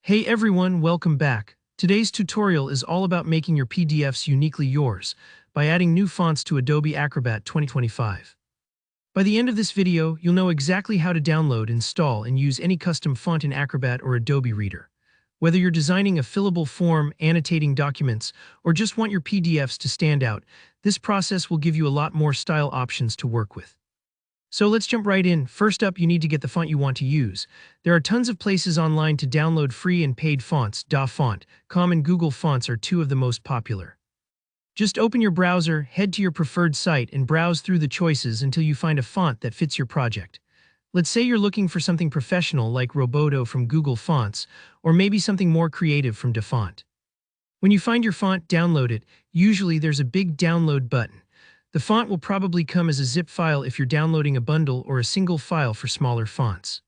Hey everyone, welcome back. Today's tutorial is all about making your PDFs uniquely yours by adding new fonts to Adobe Acrobat 2025. By the end of this video, you'll know exactly how to download, install, and use any custom font in Acrobat or Adobe Reader. Whether you're designing a fillable form, annotating documents, or just want your PDFs to stand out, this process will give you a lot more style options to work with. So let's jump right in. First up, you need to get the font you want to use. There are tons of places online to download free and paid fonts. .font.com and Google Fonts are two of the most popular. Just open your browser, head to your preferred site, and browse through the choices until you find a font that fits your project. Let's say you're looking for something professional like Roboto from Google Fonts, or maybe something more creative from DaFont. When you find your font, download it. Usually there's a big download button. The font will probably come as a zip file if you're downloading a bundle or a single file for smaller fonts.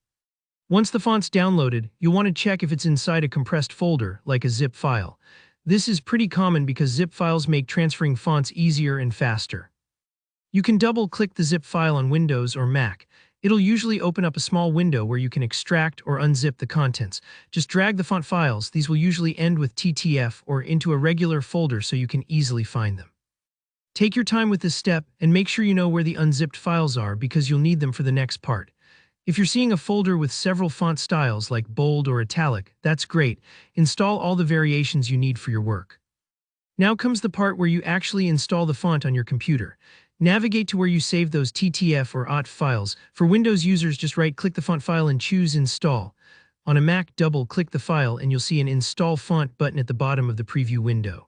Once the font's downloaded, you'll want to check if it's inside a compressed folder, like a zip file. This is pretty common because zip files make transferring fonts easier and faster. You can double-click the zip file on Windows or Mac. It'll usually open up a small window where you can extract or unzip the contents. Just drag the font files. These will usually end with TTF or into a regular folder so you can easily find them. Take your time with this step and make sure you know where the unzipped files are because you'll need them for the next part. If you're seeing a folder with several font styles like bold or italic, that's great. Install all the variations you need for your work. Now comes the part where you actually install the font on your computer. Navigate to where you save those TTF or OTT files. For Windows users, just right-click the font file and choose Install. On a Mac, double-click the file and you'll see an Install Font button at the bottom of the preview window.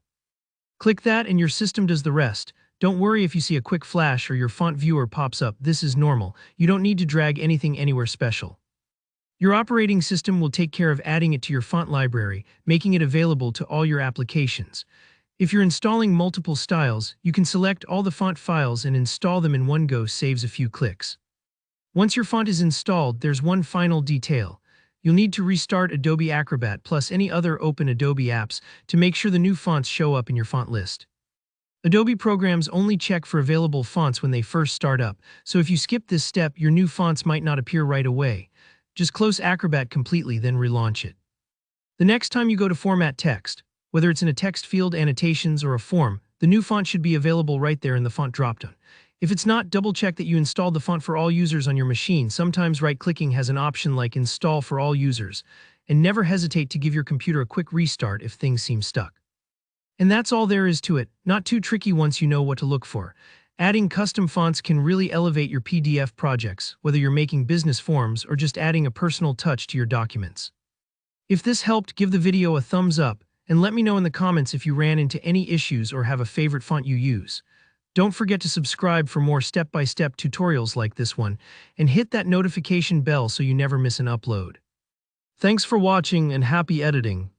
Click that and your system does the rest. Don't worry if you see a quick flash or your font viewer pops up. This is normal. You don't need to drag anything anywhere special. Your operating system will take care of adding it to your font library, making it available to all your applications. If you're installing multiple styles, you can select all the font files and install them in one go. Saves a few clicks. Once your font is installed, there's one final detail. You'll need to restart Adobe Acrobat plus any other open Adobe apps to make sure the new fonts show up in your font list. Adobe programs only check for available fonts when they first start up, so if you skip this step, your new fonts might not appear right away. Just close Acrobat completely, then relaunch it. The next time you go to format text, whether it's in a text field, annotations, or a form, the new font should be available right there in the font dropdown. If it's not, double-check that you installed the font for all users on your machine. Sometimes right-clicking has an option like Install for all users. And never hesitate to give your computer a quick restart if things seem stuck. And that's all there is to it. Not too tricky once you know what to look for. Adding custom fonts can really elevate your PDF projects, whether you're making business forms or just adding a personal touch to your documents. If this helped, give the video a thumbs up and let me know in the comments if you ran into any issues or have a favorite font you use. Don't forget to subscribe for more step-by-step tutorials like this one, and hit that notification bell so you never miss an upload. Thanks for watching and happy editing.